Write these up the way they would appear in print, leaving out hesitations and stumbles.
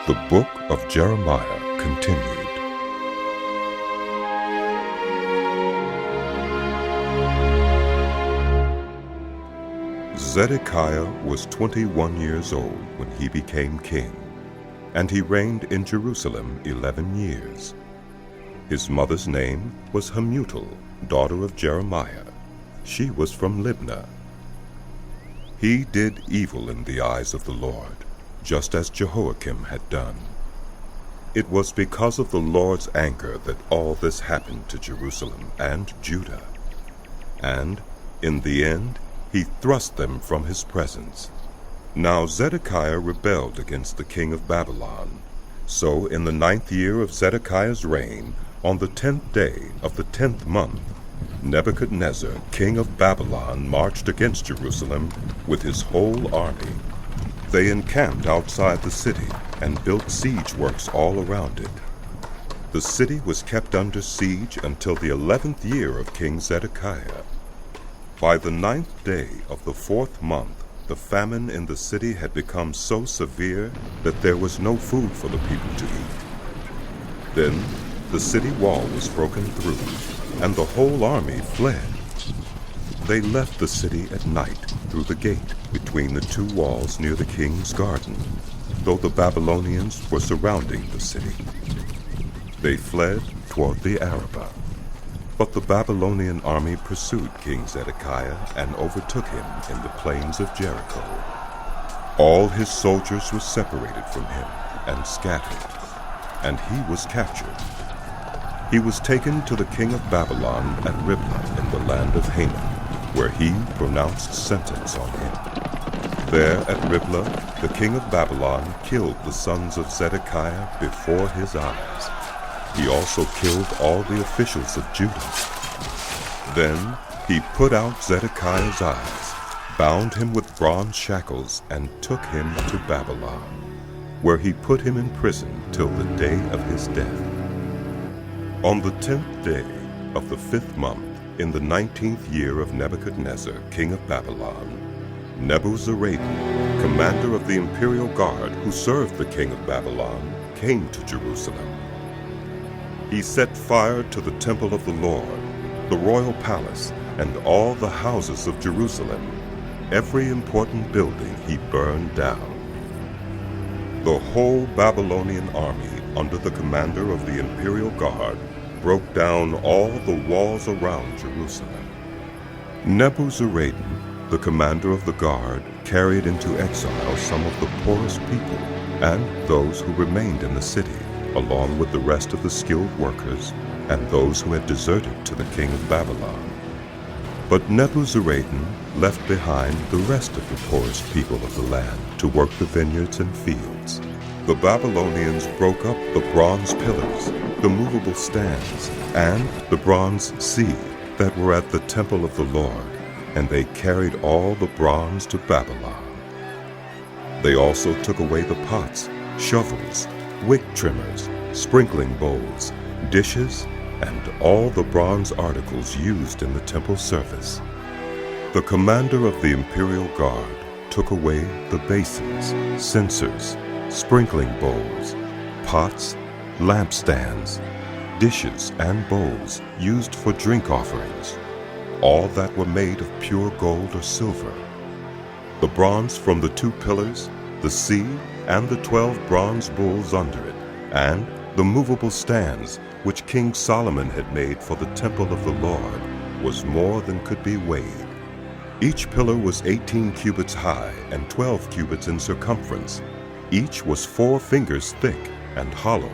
The book of Jeremiah continued. Zedekiah was 21 years old when he became king, and he reigned in Jerusalem 11 years. His mother's name was Hamutal, daughter of Jeremiah. She was from Libnah. He did evil in the eyes of the Lord, just as Jehoiachin had done. It was because of the Lord's anger that all this happened to Jerusalem and Judah. And, in the end, he thrust them from his presence. Now Zedekiah rebelled against the king of Babylon. So in the 9th year of Zedekiah's reign, on the 10th day of the 10th month, Nebuchadnezzar, king of Babylon, marched against Jerusalem with his whole army. They encamped outside the city and built siege works all around it. The city was kept under siege until the 11th year of King Zedekiah. By the 9th day of the 4th month, the famine in the city had become so severe that there was no food for the people to eat. Then the city wall was broken through, and the whole army fled. They left the city at night through the gate between the two walls near the king's garden, though the Babylonians were surrounding the city. They fled toward the Arabah. But the Babylonian army pursued King Zedekiah and overtook him in the plains of Jericho. All his soldiers were separated from him and scattered, and he was captured. He was taken to the king of Babylon at Riblah in the land of Haman, where he pronounced sentence on him. There at Riblah, the king of Babylon killed the sons of Zedekiah before his eyes. He also killed all the officials of Judah. Then he put out Zedekiah's eyes, bound him with bronze shackles, and took him to Babylon, where he put him in prison till the day of his death. On the 10th day of the 5th month, in the 19th year of Nebuchadnezzar, king of Babylon, Nebuzar-adan, commander of the imperial guard who served the king of Babylon, came to Jerusalem. He set fire to the temple of the Lord, the royal palace, and all the houses of Jerusalem. Every important building he burned down. The whole Babylonian army, under the commander of the imperial guard, broke down all the walls around Jerusalem. Nebuzar-adan, the commander of the guard, carried into exile some of the poorest people and those who remained in the city, along with the rest of the skilled workers and those who had deserted to the king of Babylon. But Nebuzar-adan left behind the rest of the poorest people of the land to work the vineyards and fields. The Babylonians broke up the bronze pillars, the movable stands, and the bronze sea that were at the temple of the Lord, and they carried all the bronze to Babylon. They also took away the pots, shovels, wick trimmers, sprinkling bowls, dishes, and all the bronze articles used in the temple service. The commander of the imperial guard took away the basins, censers, sprinkling bowls, pots, lampstands, dishes, and bowls used for drink offerings, all that were made of pure gold or silver. The bronze from the 2 pillars, the sea, and the 12 bronze bulls under it, and the movable stands which King Solomon had made for the temple of the Lord, was more than could be weighed. Each pillar was 18 cubits high and 12 cubits in circumference. Each was 4 fingers thick and hollow.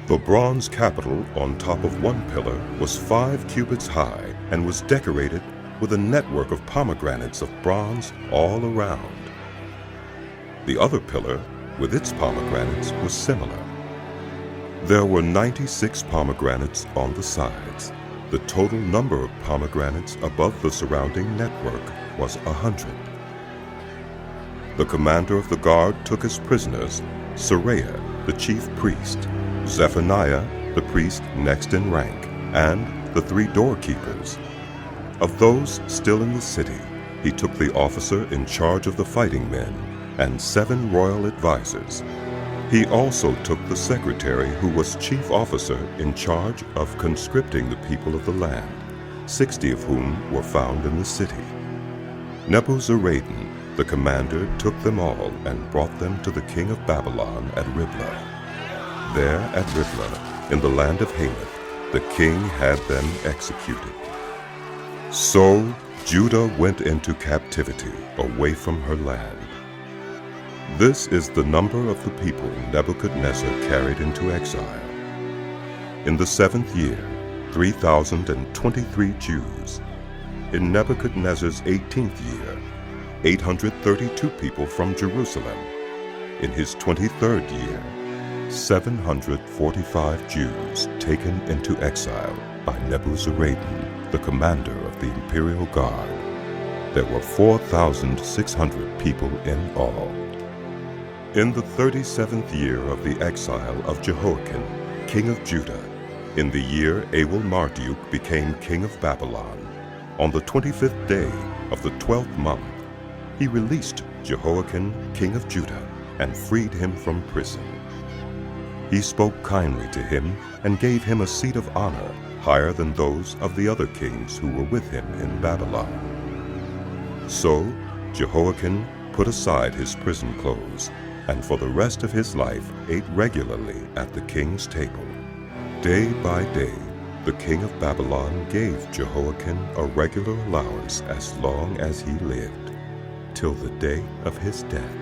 The bronze capital on top of one pillar was 5 cubits high and was decorated with a network of pomegranates of bronze all around. The other pillar, with its pomegranates, was similar. There were 96 pomegranates on the sides. The total number of pomegranates above the surrounding network was 100. The commander of the guard took as prisoners Seraiah, the chief priest, Zephaniah, the priest next in rank, and the 3 doorkeepers. Of those still in the city, he took the officer in charge of the fighting men and 7 royal advisers. He also took the secretary who was chief officer in charge of conscripting the people of the land, 60 of whom were found in the city. Nebuzar-adan, the commander, took them all and brought them to the king of Babylon at Riblah. There at Riblah, in the land of Hamath, the king had them executed. So Judah went into captivity away from her land. This is the number of the people Nebuchadnezzar carried into exile. In the 7th year, 3,023 Jews. In Nebuchadnezzar's 18th year, 832 people from Jerusalem. In his 23rd year, 745 Jews taken into exile by Nebuzar-adan, the commander of the imperial guard. There were 4,600 people in all. In the 37th year of the exile of Jehoiachin, king of Judah, in the year Evil-merodach became king of Babylon, on the 25th day of the 12th month, he released Jehoiachin, king of Judah, and freed him from prison. He spoke kindly to him and gave him a seat of honor higher than those of the other kings who were with him in Babylon. So Jehoiachin put aside his prison clothes, and for the rest of his life ate regularly at the king's table. Day by day, the king of Babylon gave Jehoiachin a regular allowance as long as he lived, till the day of his death.